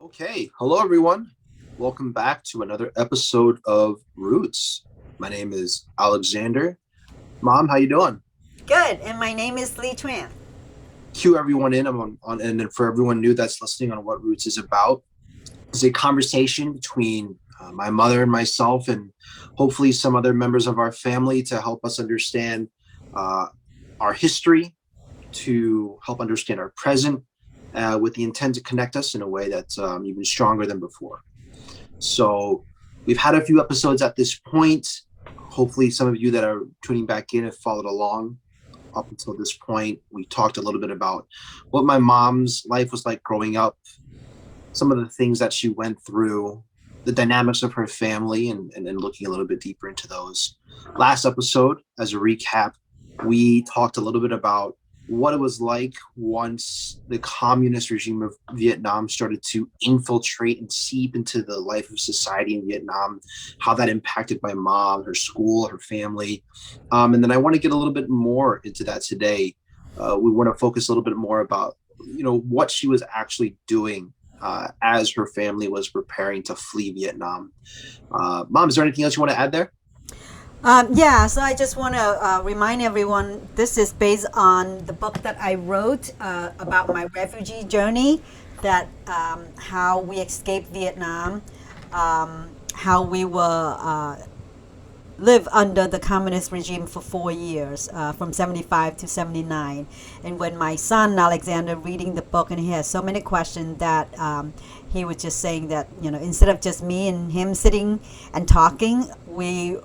Okay, hello everyone. Welcome back to another episode of Roots. My name is Alexander. Mom, how you doing? Good. And my name is Lea Tran. Cue everyone in. I'm on and then for everyone new that's listening on what Roots is about. It's a conversation between my mother and myself, and hopefully some other members of our family to help us understand uh, our history, to help understand our present, with the intent to connect us in a way that's even stronger than before. So we've had a few episodes at this point. Hopefully, some of you that are tuning back in have followed along up until this point. We talked a little bit about what my mom's life was like growing up, some of the things that she went through, the dynamics of her family, and then looking a little bit deeper into those. Last episode, as a recap, we talked a little bit about what it was like once the communist regime of Vietnam started to infiltrate and seep into the life of society in Vietnam, how that impacted my mom, her school, her family. And then I want to get a little bit more into that today. We want to focus a little bit more about, what she was actually doing as her family was preparing to flee Vietnam. Mom, is there anything else you want to add there? So I just want to remind everyone this is based on the book that I wrote about my refugee journey, that how we escaped Vietnam, how we were live under the communist regime for 4 years, from 75 to 79. And when my son Alexander reading the book, and he has so many questions that he was just saying that, instead of just me and him sitting and talking, we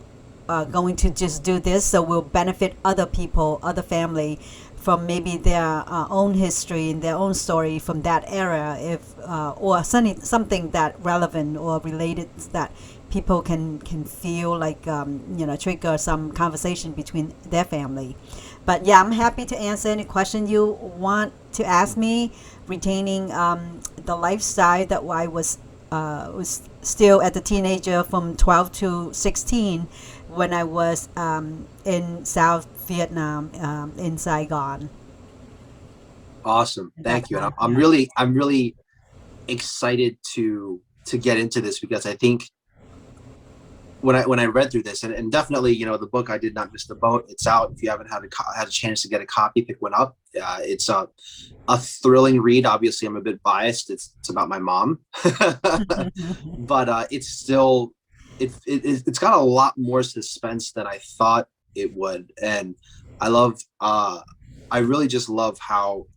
going to just do this so we'll benefit other people, other family, from maybe their own history and their own story from that era, if or something that relevant or related that people can feel like trigger some conversation between their family. But yeah, I'm happy to answer any question you want to ask me, retaining the lifestyle that I was still at the teenager from 12 to 16 when I was in South Vietnam, in Saigon. Awesome, That thank you. And I'm, time, I'm yeah. really, I'm really excited to get into this because I think when I read through this, and definitely, the book, I did not miss the boat. It's out. If you haven't had a chance to get a copy, pick one up. It's a thrilling read. Obviously, I'm a bit biased. It's about my mom, but it's still it's got a lot more suspense than I thought it would, and I love. I really just love how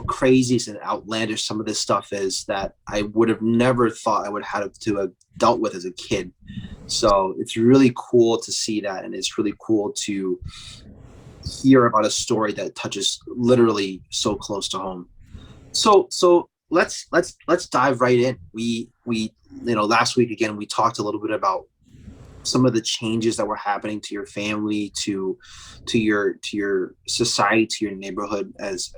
crazy and outlandish some of this stuff is that I would have never thought I would have to have dealt with as a kid. So it's really cool to see that, and it's really cool to hear about a story that touches literally so close to home. So let's dive right in. We last week again we talked a little bit about some of the changes that were happening to your family, to your society, to your neighborhood as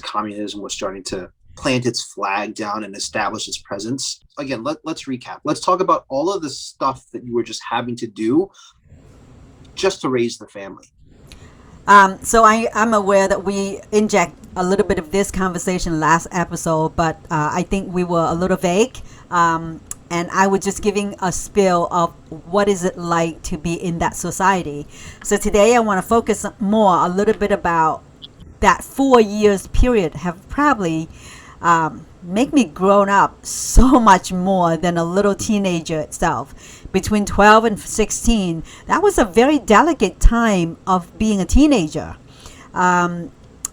communism was starting to plant its flag down and establish its presence. Again, let's recap. Let's talk about all of the stuff that you were just having to do just to raise the family. So I'm aware that we inject a little bit of this conversation last episode, but I think we were a little vague. And I was just giving a spill of what is it like to be in that society. So today I want to focus more a little bit about that 4 years period have probably make me grown up so much more than a little teenager itself. Between 12 and 16, that was a very delicate time of being a teenager. And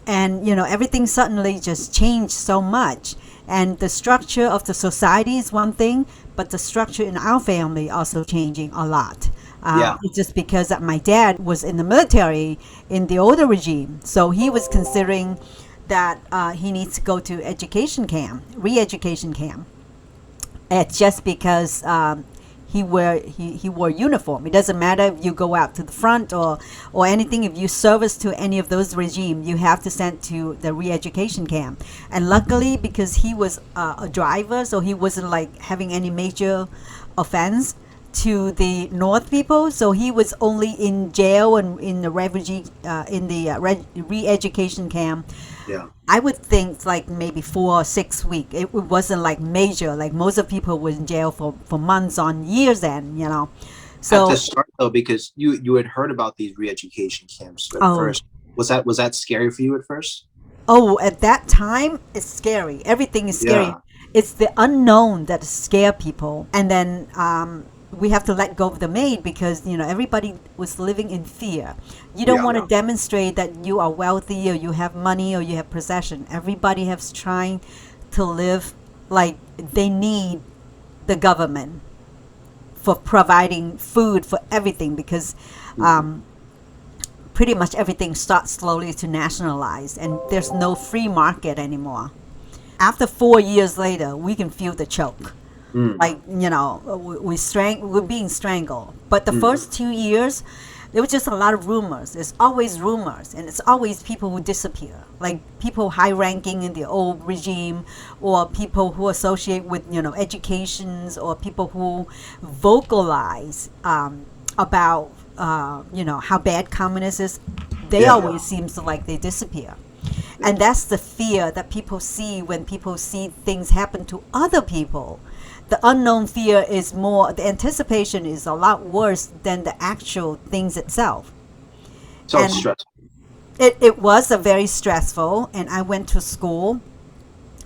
everything suddenly just changed so much, and the structure of the society is one thing, but the structure in our family also changing a lot. Yeah. It's just because that my dad was in the military in the older regime, so he was considering that he needs to go to education camp, re-education camp. It's just because he wore uniform. It doesn't matter if you go out to the front or anything. If you service to any of those regime, you have to send to the re-education camp. And luckily, because he was a driver, so he wasn't like having any major offense, to the North people, so he was only in jail and in the refugee in the re-education camp. Yeah. I would think like maybe 4 or 6 weeks. It wasn't like major. Like most of people were in jail for months on years end, you know. At the So, start though, because you had heard about these re-education camps at oh, first, was that scary for you at first? oh, at that time, it's scary. Everything is scary. Yeah. It's the unknown that scare people. And then we have to let go of the maid because, you know, everybody was living in fear. You don't Yeah. want to demonstrate that you are wealthy or you have money or you have possession. Everybody has trying to live like they need the government for providing food for everything because Mhm. pretty much everything starts slowly to nationalize and there's no free market anymore. After 4 years later, we can feel the choke. Mm. Like, you know, we're being strangled. But the Mm. first 2 years, there was just a lot of rumors. There's always rumors, and it's always people who disappear, like people high ranking in the old regime, or people who associate with, you know, educations, or people who vocalize about you know, how bad communism is. They Yeah. always seems to like they disappear. And that's the fear that people see when people see things happen to other people. The unknown fear is more, the anticipation is a lot worse than the actual things itself. So it's And stressful. it was a very stressful, and I went to school.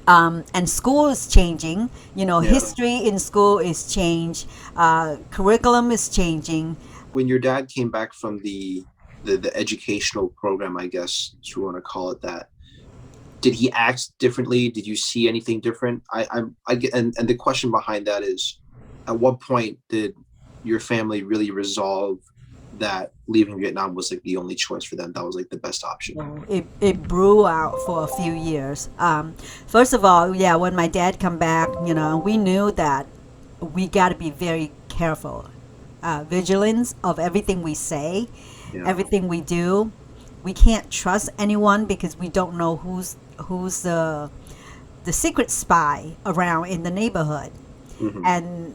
And school is changing. You know, Yeah. history in school is changed. Curriculum is changing. When your dad came back from the educational program, I guess if you want to call it that, did he act differently? Did you see anything different? I get, and the question behind that is, at what point did your family really resolve that leaving Vietnam was like the only choice for them? That was like the best option. It brew out for a few years. First of all, yeah, when my dad come back, you know, we knew that we got to be very careful, vigilance of everything we say, Yeah. everything we do. We can't trust anyone because we don't know who's the secret spy around in the neighborhood. Hmm. And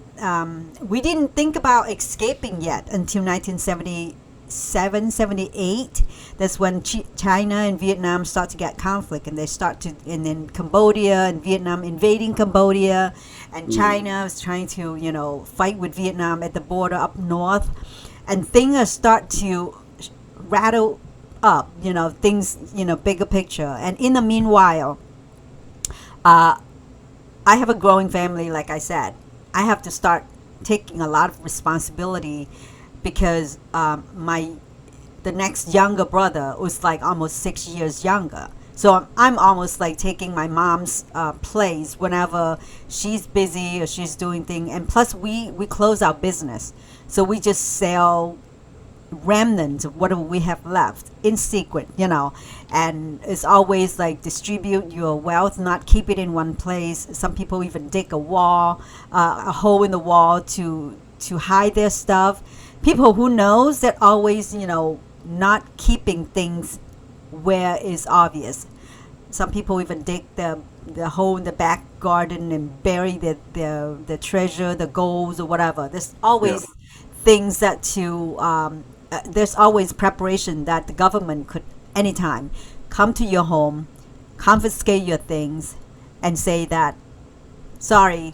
we didn't think about escaping yet until 1977, 78. That's when China and Vietnam start to get conflict, and they start to, and then Cambodia and Vietnam invading Cambodia, and China is trying to, you know, fight with Vietnam at the border up north, and things start to rattle up, you know, things, you know, bigger picture. And in the meanwhile, uh, I have a growing family, like I said. I have to start taking a lot of responsibility because the next younger brother was like almost 6 years younger. So I'm almost like taking my mom's place whenever she's busy or she's doing things. And plus, we close our business, so we just sell remnants of whatever we have left in secret, you know. And it's always like distribute your wealth, not keep it in one place. Some people even dig a wall, a hole in the wall to hide their stuff. People who knows that always, you know, not keeping things where it's obvious. Some people even dig the hole in the back garden and bury the treasure, the golds or whatever. There's Yeah. always things that to there's always preparation that the government could anytime come to your home, confiscate your things, and say that sorry,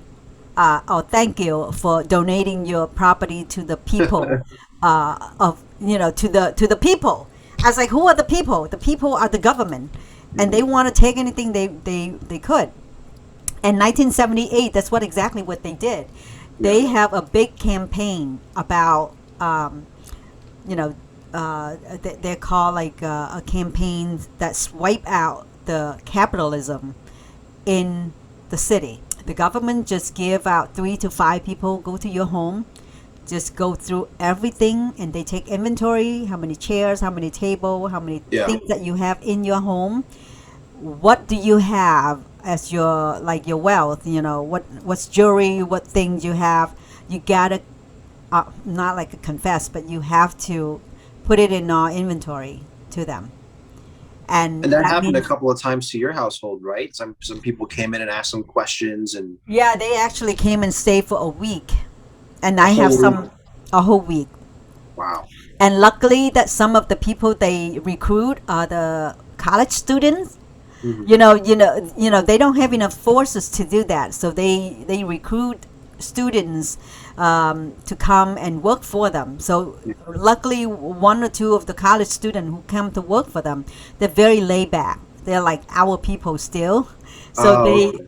or thank you for donating your property to the people of, you know, to the people. I was like, who are the people? The people are the government, and they Mhm. want to take anything they could. In 1978, that's exactly what they did. Yeah. They have a big campaign about you know, they're called like a campaign that swipe out the capitalism in the city. The government just give out 3 to 5 people go to your home, just go through everything, and they take inventory: how many chairs, how many table, how many Yeah. things that you have in your home. What do you have as your, like, your wealth? You know, what's jewelry, what things you have. You gotta not like a confess, but you have to put it in our inventory to them. And And that that happened a means, couple of times to your household, right? Some people came in and asked some questions, and yeah, they actually came and stayed for a week. and A I have whole week. some a whole week. Wow. And luckily that some of the people they recruit are the college students. Hmm. You know, they don't have enough forces to do that, so they recruit students to come and work for them. So luckily, one or two of the college students who come to work for them, they're very laid back. They're like our people still. So Oh, they,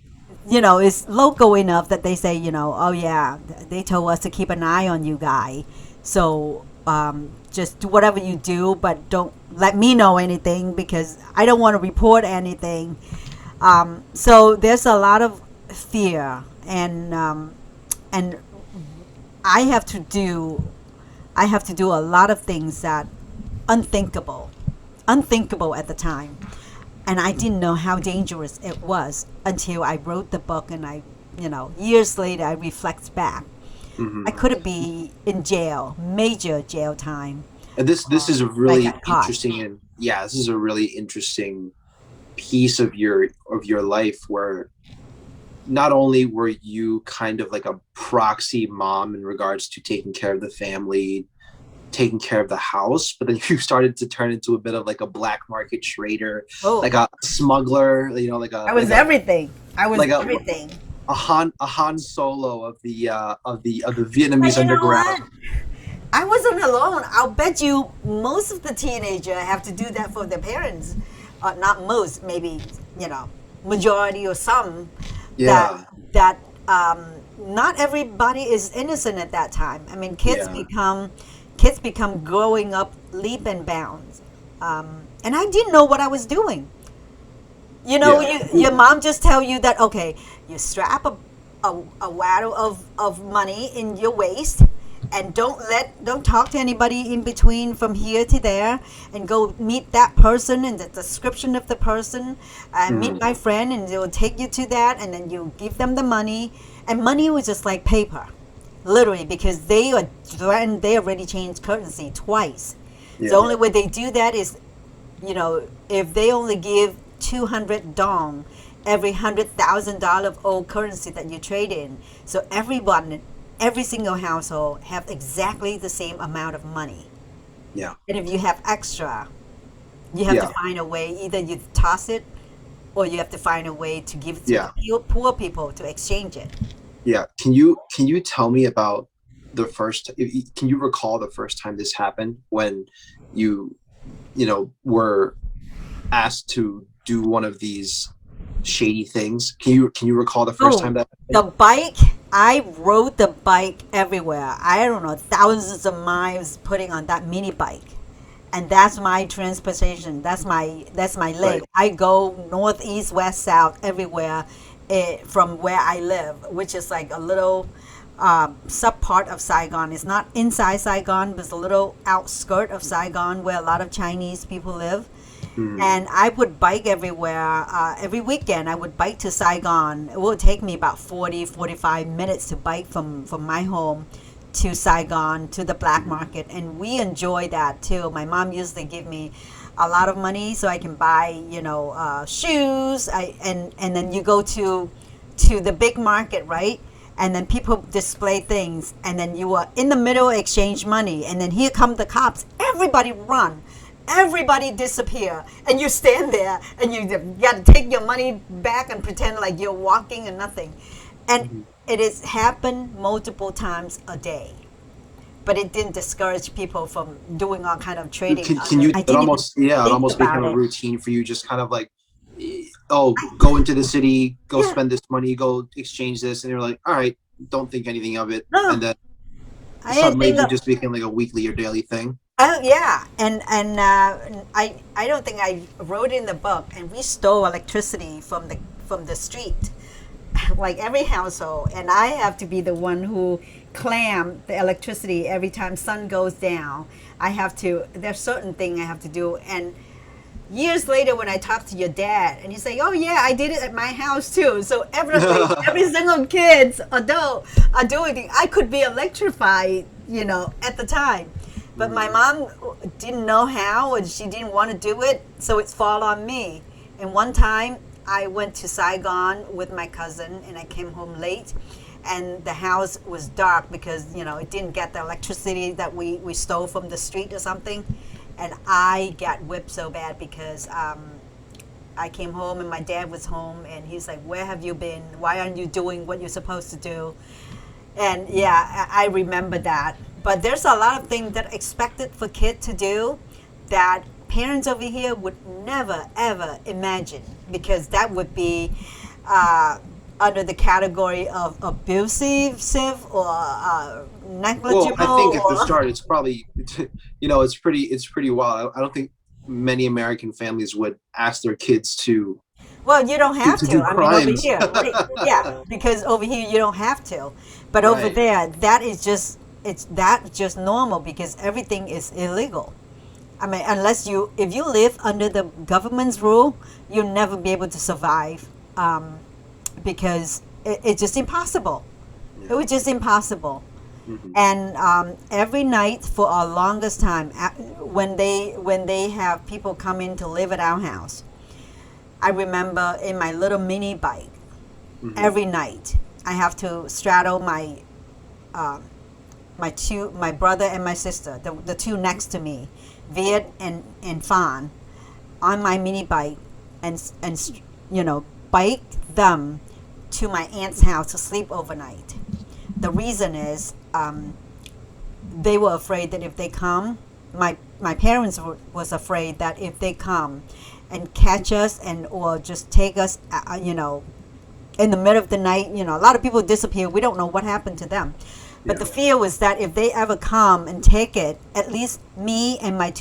it's local enough that they say, oh yeah, they told us to keep an eye on you guy. So just do whatever you do, but don't let me know anything because I don't want to report anything. So there's a lot of fear, and I have to do I have to do a lot of things that unthinkable, unthinkable at the time, and I didn't know how dangerous it was until I wrote the book, and years later I reflect back. hmm. I could be in jail, major jail time, And this is a if I really got caught. interesting, and yeah, this is a really interesting piece of your life where not only were you kind of like a proxy mom in regards to taking care of the family, taking care of the house, but then you started to turn into a bit of like a black market trader, Oh, like a smuggler, I was everything. I was like a everything. a Han Solo of the But Vietnamese you know underground. what? I wasn't alone. I'll bet you most of the teenager have to do that for their parents. Not most, maybe majority or some. That Yeah, that not everybody is innocent at that time. I mean, yeah, kids become growing up leap and bounds, and I didn't know what I was doing. yeah, Your mom just tell you that okay, you strap a waddle of money in your waist, and don't talk to anybody in between from here to there, and go meet that person and the description of the person, and meet mhm, my friend, and they will take you to that, and then you give them the money, and money was just like paper, literally, because they are threatened. They already changed currency twice. The yeah, only way they do that is if they only give 200 dong every $100,000 of old currency that you trade in, so everyone, every single household have exactly the same amount of money. yeah, And if you have extra, you have to yeah, find a way. Either you toss it, or you have to find a way to give it to the yeah, poor people to exchange it. yeah. Can you tell me about the first? Can you recall the first time this happened when you were asked to do one of these shady things? Can you recall the first time Oh, that the happened? bike. I rode the bike everywhere. I don't know, thousands of miles putting on that mini bike. And that's my transportation. That's my Right. leg. I go north, east, west, south, everywhere from where I live, which is like a little sub part of Saigon. It's not inside Saigon, but it's a little outskirt of Saigon where a lot of Chinese people live. Mm, And I would bike everywhere. Every weekend, I would bike to Saigon. It would take me about 40, 45 minutes to bike from my home to Saigon to the black market. And we enjoy that too. My mom used to give me a lot of money so I can buy, shoes. And then you go to the big market, right? And then people display things, and then you are in the middle, exchange money, and then here come the cops. Everybody run, everybody disappear, and you stand there, and you got to take your money back and pretend like you're walking and nothing. And mhm. it has happened multiple times a day, but it didn't discourage people from doing all kind of trading. Can you I it didn't even almost yeah, it think almost became about a it. routine for you, just kind of like oh, go into the city, go Yeah, spend this money, go exchange this, and you're like, all right, don't think anything of it. And no, then I didn't suddenly think it of. just became like a weekly or daily thing. Oh yeah, and I don't think I wrote in the book. And we stole electricity from the street, like every household. And I have to be the one who clamp the electricity every time sun goes down. I have to. There's certain thing I have to do. And years later, when I talk to your dad, and you say, "Oh yeah, I did it at my house too." So every single kids, adult, are doing it. I could be electrified, at the time, but my Mhm. mom didn't know how, and she didn't want to do it, so it's fall on me. And one time, I went to Saigon with my cousin, and I came home late, and the house was dark because it didn't get the electricity that we stole from the street or something. And I got whipped so bad because I came home and my dad was home, and he's like, "Where have you been? Why aren't you doing what you're supposed to do?" And yeah, I remember that. But there's a lot of things that are expected for kids to do that parents over here would never ever imagine, because that would be under the category of abusive or Well, I negligible think at the or start, it's probably, it's pretty wild. I don't think many American families would ask their kids to well, you don't to, have to to. do I mean, over crimes. here, right? Yeah, because over here you don't have to, but over Right. there, that is just it's that just normal because everything is illegal. I mean, if you live under the government's rule, you'll never be able to survive, because it's just impossible. It Yeah. was just impossible. Hmm. And every night for our longest time, when they have people come in to live at our house, I remember in my little mini bike, Hmm. every night I have to straddle my brother and my sister, the two next to me, Viet and Fan, on my mini bike, and bike them to my aunt's house to sleep overnight. The reason is they were afraid that if they come, my parents was afraid that if they come and catch us and or just take us, in the middle of the night, a lot of people disappear. We don't know what happened to them. But Yeah. the fear was that if they ever come and take it, at least me and my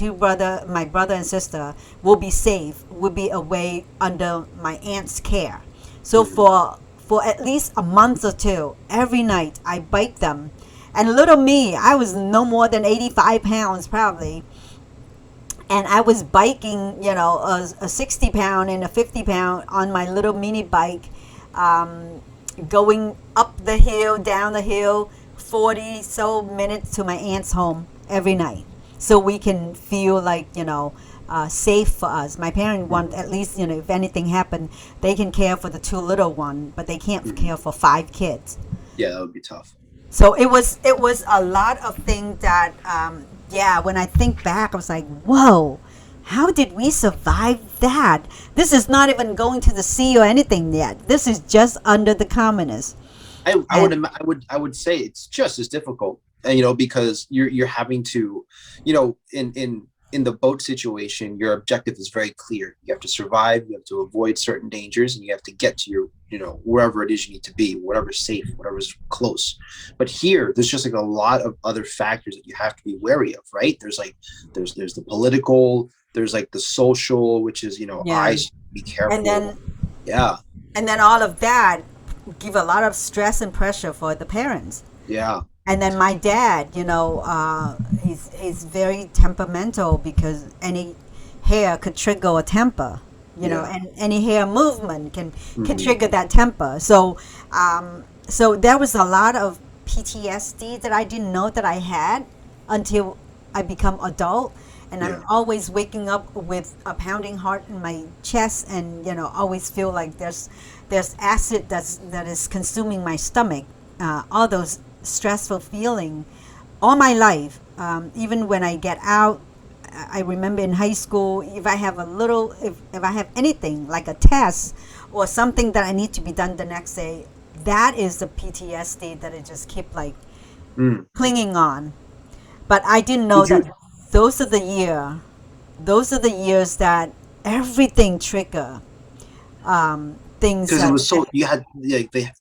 brother and sister will be safe, will be away under my aunt's care. So Hmm. for at least a month or two, every night I bike them. And little me, I was no more than 85 pounds probably. And I was biking, a 60 pound and a 50 pound on my little mini bike, going up the hill, down the hill, 40 so minutes to my aunt's home every night. So we can feel like, safe for us. My parents want at least, if anything happened, they can care for the two little one, but they can't Hmm. care for five kids. Yeah, that would be tough. So it was a lot of things that yeah, when I think back I was like, whoa, how did we survive that? This is not even going to the sea or anything yet. This is just under the communists. I would And I would say it's just as difficult, because you're having to, in the boat situation, your objective is very clear. You have to survive, you have to avoid certain dangers, and you have to get to your, wherever it is you need to be, whatever's safe, whatever's close. But here, there's just like a lot of other factors that you have to be wary of, right? There's the political, there's like the social, which is, yeah, I should be and careful. then Yeah, and then all of that give a lot of stress and pressure for the parents. yeah. And then my dad, he's very temperamental because any hair could trigger a temper, Yeah. and any hair movement can Hmm. trigger that temper. So there was a lot of PTSD that I didn't know that I had until I become adult. And I'm Yeah. always waking up with a pounding heart in my chest, and always feel like there's acid that is consuming my stomach. All those stressful feeling all my life. Even when I get out, I remember in high school, if I have if I have anything like a test or something that I need to be done the next day, that is the PTSD that I just keep like Mm. clinging on. But I didn't know Did that you? those are the year, those are the years that everything trigger, things Because it that was so you had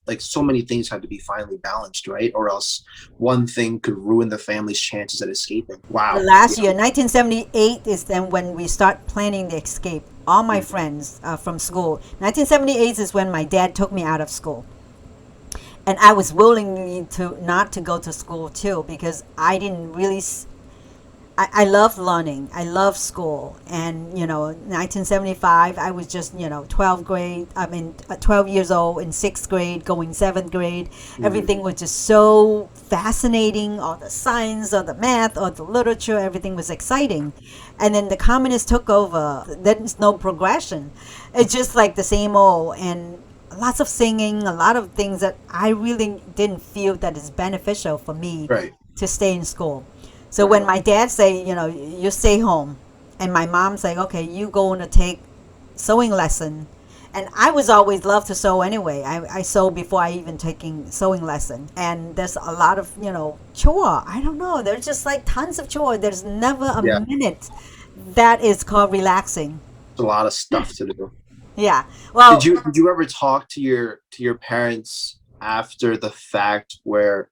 like so many things had to be finely balanced, right? Or else one thing could ruin the family's chances at escaping. the Wow. last Yeah. year, 1978, is then when we start planning the escape. All my Mm. friends from school. 1978 is when my dad took me out of school. And I was willing to not to go to school too because I didn't really I love learning. I love school. And, 1975, I was just, 12th grade. 12 years old in sixth grade, going seventh grade. Mm. Everything was just so fascinating. All the science, or the math, or the literature, everything was exciting. And then the communists took over. There's no progression. It's just like the same old. And lots of singing, a lot of things that I really didn't feel that is beneficial for me Right. to stay in school. So Right. when my dad say, you stay home, and my mom say, okay, you go to take sewing lesson, and I was always loved to sew anyway. I sew before I even taking sewing lesson, and there's a lot of chore. I don't know. There's just like tons of chore. There's never a Yeah. minute that is called relaxing. It's a lot of stuff to do. Yeah. Did Well, you ever talk to your parents after the fact where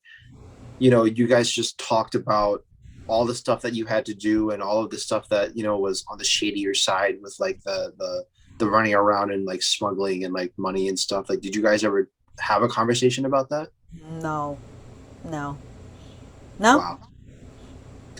you guys just talked about all the stuff that you had to do and all of the stuff that was on the shadier side with like the running around and like smuggling and like money and stuff? Like, did you guys ever have a conversation about that? no, no, no, Wow.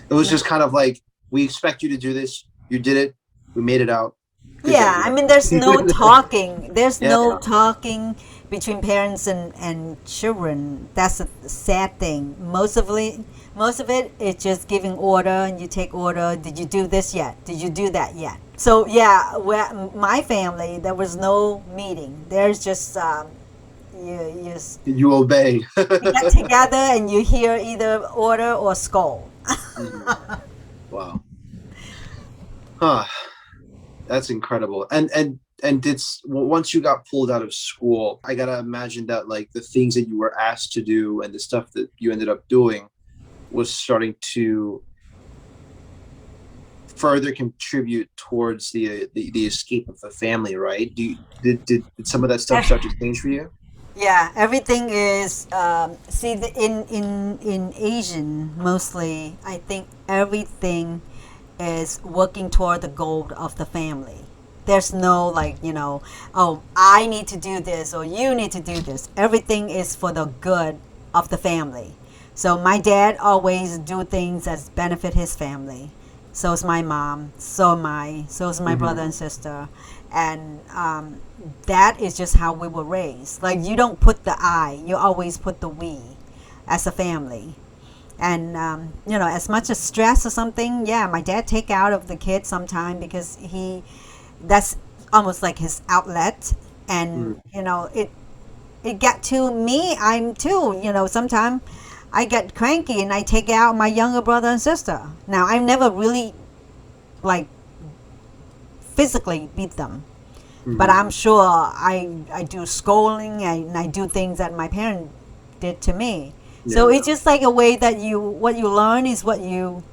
It was no. just kind of like, we expect you to do this. You did it. We made it out. Good Yeah, job, I mean, there's no guys. talking. There's Yeah. no talking between parents and children. That's a sad thing. Most of it is just giving order, and you take order. Did you do this yet? Did you do that yet? So yeah, my family, there was no meeting. There's just You obey. you get together and you hear either order or scold. Mhm. Wow. Huh. That's incredible. And once you got pulled out of school, I gotta imagine that like the things that you were asked to do and the stuff that you ended up doing was starting to further contribute towards the escape of the family, right? Did some of that stuff start to change for you? Yeah, everything is see in Asian mostly. I think everything is working toward the goal of the family. There's no like oh, I need to do this or you need to do this. Everything is for the good of the family. So my dad always do things that benefit his family. So is my mom. So am I. So is my Hmm. brother and sister. And that is just how we were raised. Like you don't put the I, you always put the we as a family. And as much as stress or something, yeah, my dad take out of the kids sometime because that's almost like his outlet. And Mm. it got to me. I'm too. Sometimes I get cranky and I take out my younger brother and sister. Now I never really like physically beat them, but Hmm. I'm sure I do scolding and I do things that my parents did to me. So Yeah. it's just like a way that what you learn is what you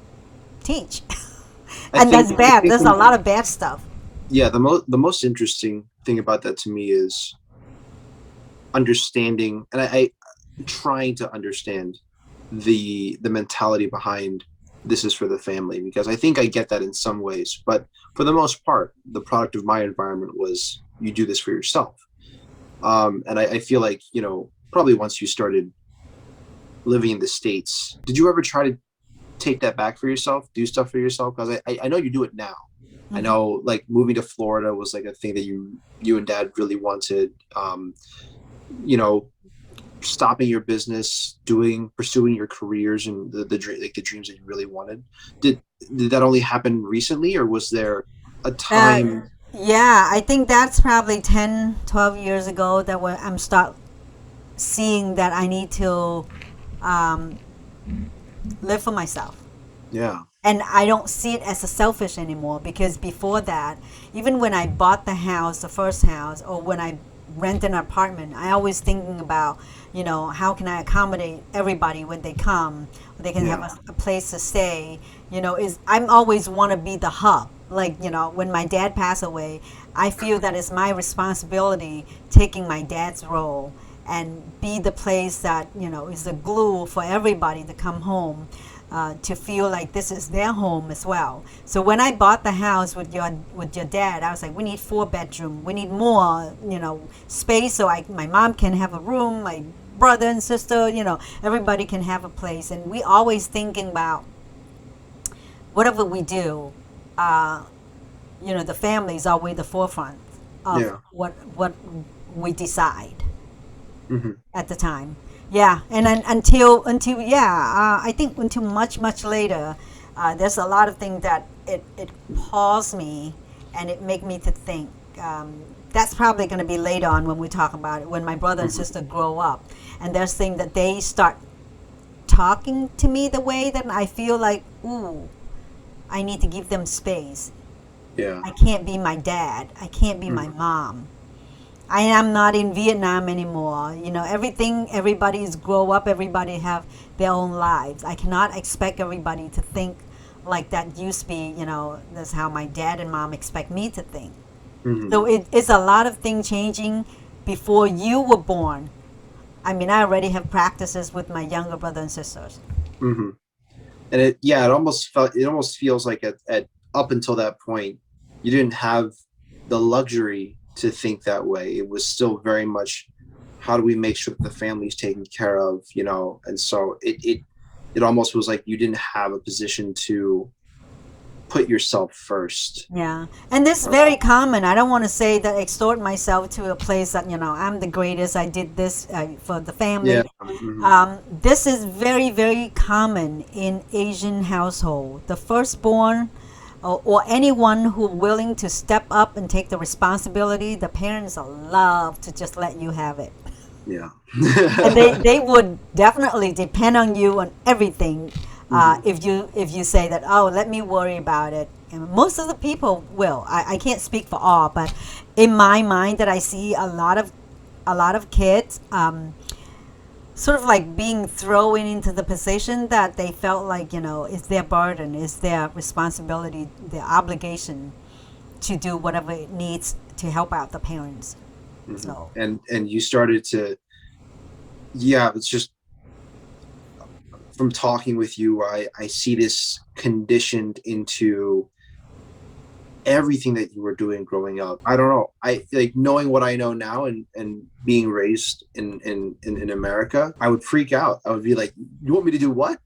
teach, I and that's think I bad. think There's a lot of bad stuff. yeah, the most interesting thing about that to me is understanding, and I trying to understand the mentality behind this is for the family, because I think I get that in some ways, but for the most part, the product of my environment was you do this for yourself. And I feel like probably once you started living in the States, did you ever try to take that back for yourself, do stuff for yourself? Because I know you do it now. I Hmm. know like moving to Florida was like a thing that you and dad really wanted. You know, stopping your business, pursuing your careers and like the dreams that you really wanted. Did did that only happen recently, or was there a Uh, time? yeah, I think that's probably 10, 12 years ago that when I'm start seeing that I need to um, live for myself. Yeah. And I don't see it as a selfish anymore because before that, even when I bought the house, the first house, or when I rent an apartment, I always thinking about, how can I accommodate everybody when they come, they can have Yeah. a place to stay. Is I'm always want to be the hub. Like when my dad passed away, I feel that it's my responsibility taking my dad's role and be the place that is the glue for everybody to come home, to feel like this is their home as well. So when I bought the house with your dad, I was like, we need 4 bedroom. We need more, space so my mom can have a room, my brother and sister, everybody can have a place. And we always thinking about whatever we do, uh, the family is always the forefront of Yeah. what we decide Hmm. at the time. Yeah, and then until yeah, I think until much later, there's a lot of things that it paused me, and it make me to think that's probably going to be later on when we talk about it, when my brother and sister grow up. And there's things that they start talking to me the way that I feel like, ooh, I need to give them space. Yeah. I can't be my dad. I can't be my Mhm. mom. I am not in Vietnam anymore. Everything, everybody's grow up, everybody have their own lives. I cannot expect everybody to think like that used to be, that's how my dad and mom expect me to think. Mhm. So it's a lot of things changing before you were born. I mean, I already have practices with my younger brother and sisters. Mhm. And it almost feels like at up until that point, you didn't have the luxury to think that way. It was still very much, how do we make sure that the family's taken care of, and so it almost was like you didn't have a position to put yourself first. Yeah, and this is very common. I don't want to say that extort myself to a place that I'm the greatest. I did this for the Yeah. family. Mhm. This is very, very common in Asian household. The firstborn, or anyone who willing to step up and take the responsibility, the parents love to just let you have it. Yeah. And they would definitely depend on you on everything. Mhm. If you say that, oh, let me worry about it, and most of the people will. I can't speak for all, but in my mind, that I see a lot of kids, sort of like being thrown into the position that they felt like, it's their burden, it's their responsibility, their obligation to do whatever it needs to help out the parents. Mhm. So And you started to, yeah, it's just from talking with you, I see this conditioned into everything that you were doing growing up. I don't know. I like knowing what I know now, and being raised in America, I would freak out. I would be like, you want me to do what?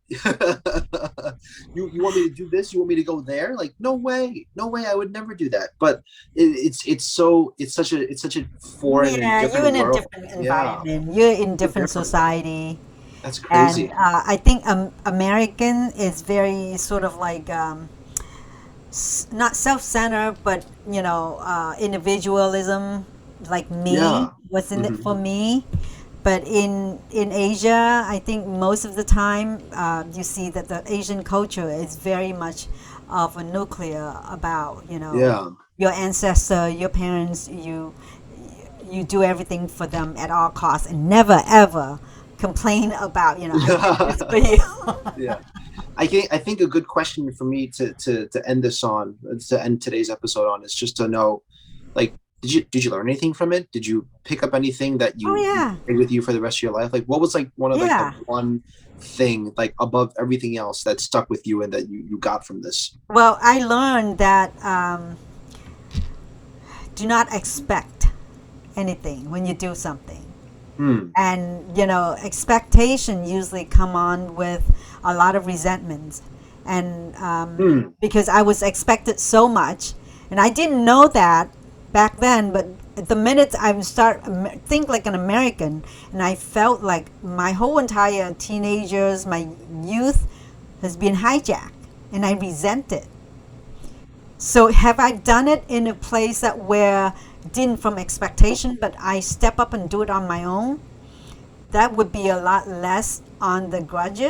You want me to do this? You want me to go there? Like, no way. No way, I would never do that. But it's such a foreign and yeah, you're different in a world. different Yeah. environment. You're in So different different. society, That's and crazy. I think American is very sort of like, not self-centered, but individualism. Like me, Yeah. what's in it Hmm. for me. But in Asia, I think most of the time, you see that the Asian culture is very much of a nuclear about Yeah. your ancestor, your parents. You do everything for them at all costs, and never ever complain about I did this for you. Yeah. I think a good question for me to end this on, to end today's episode on, is just to know, like, did you learn anything from it? Did you pick up anything that Oh you yeah, carry with you for the rest of your life? Like, what was like one of like the yeah. one thing, like, above everything else, that stuck with you and that you got from this? Well, I learned that, do not expect anything when you do something. Hmm. And expectation usually come on with a lot of resentments. And Hmm. because I was expected so much, and I didn't know that back then, but the minute I start think like an American, and I felt like my whole entire teenagers, my youth, has been hijacked, and I resent it. So have I done it in a place that where didn't from expectation, but I step up and do it on my own? That would be a lot less on the grudge.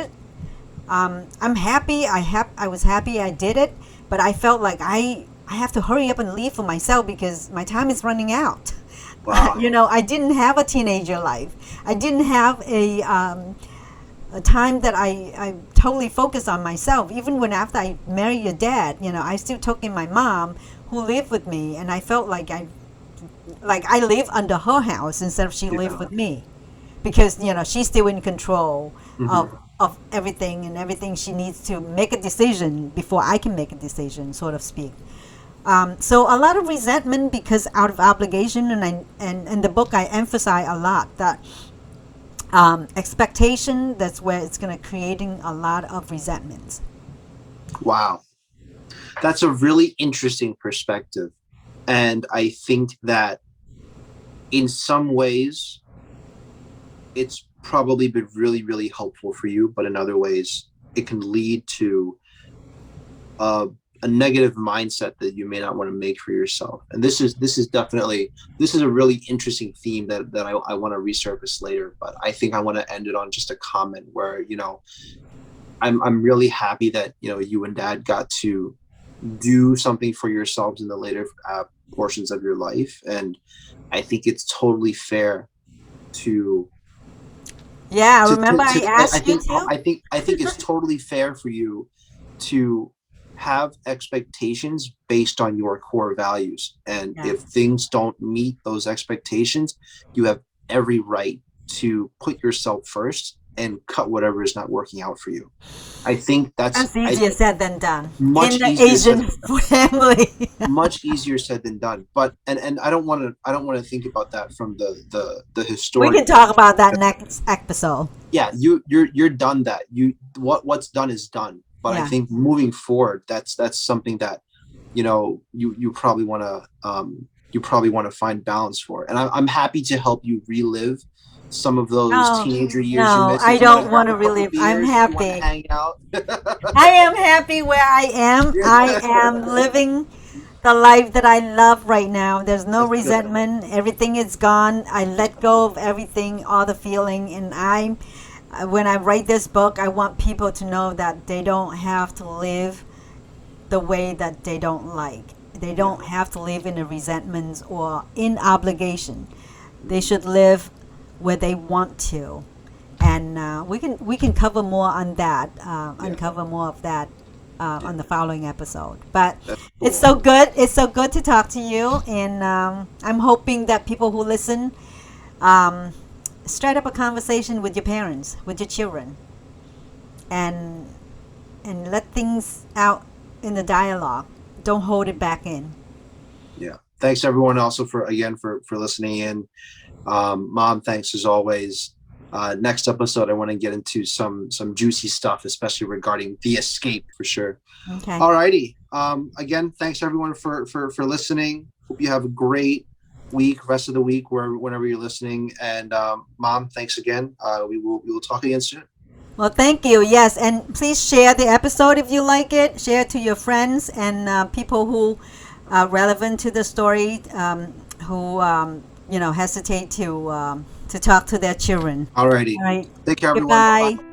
I'm happy. I was happy I did it, but I felt like I have to hurry up and leave for myself because my time is running out. Wow. I didn't have a teenager life. I didn't have a time that I totally focused on myself. Even when after I married your dad, I still took in my mom who lived with me, and I felt like I live under her house instead of she lived Yeah. with me, because she's still in control Hmm. of everything, and everything she needs to make a decision before I can make a decision, sort of speak. So a lot of resentment because out of obligation, and in the book I emphasize a lot that, expectation, that's where it's going to creating a lot of resentments. Wow. That's a really interesting perspective. And I think that in some ways it's probably been really, really helpful for you, but in other ways it can lead to a, a negative mindset that you may not want to make for yourself. And this is a really interesting theme that I want to resurface later. But I think I want to end it on just a comment where, I'm really happy that, you and Dad got to do something for yourselves in the later portions of your life. And I think it's totally fair to Yeah, remember I to asked you to? I think it's totally fair for you to have expectations based on your core values. And Yeah. if things don't meet those expectations, you have every right to put yourself first and cut whatever is not working out for you. I think That's I easier said than done in much the easier said Asian family. much easier said than done. But and I don't want to think about that from the We can historian point talk of view. about that next episode. Yeah, you're done that. What's done is done. But I Yeah. think moving forward, that's something that you probably want to find balance for. And I'm happy to help you relive some of those No, teenager years you no, missed. I If you want to don't grab want a to couple relive. I'm beers, if you want to happy. hang out. I am happy where I am. I am living the life that I love right now. There's no That's good. resentment. Everything is gone. I let go of everything, all the feeling, and when I write this book, I want people to know that they don't have to live the way that they don't like. They Yeah. don't have to live in a resentment or in obligation. They should live where they want to, and we can cover more on that, Yeah. uncover more of that on the following episode. But That's it's cool. so good. It's so good to talk to you, and I'm hoping that people who listen um, straight up a conversation with your parents, with your children, and let things out in the dialogue. Don't hold it back in. Yeah. Thanks everyone also for listening in. Mom, thanks as always. Next episode, I want to get into some juicy stuff, especially regarding the escape for sure. Okay. Alrighty. Again, thanks everyone for listening. Hope you have a great week, rest of the week, whenever you're listening. And Mom, thanks again. We will talk again soon. Well, thank you. Yes, and please share the episode if you like it. Share it to your friends and people who are relevant to the story, who hesitate to talk to their children. Alrighty. All right. Take care, everyone. Bye. Goodbye.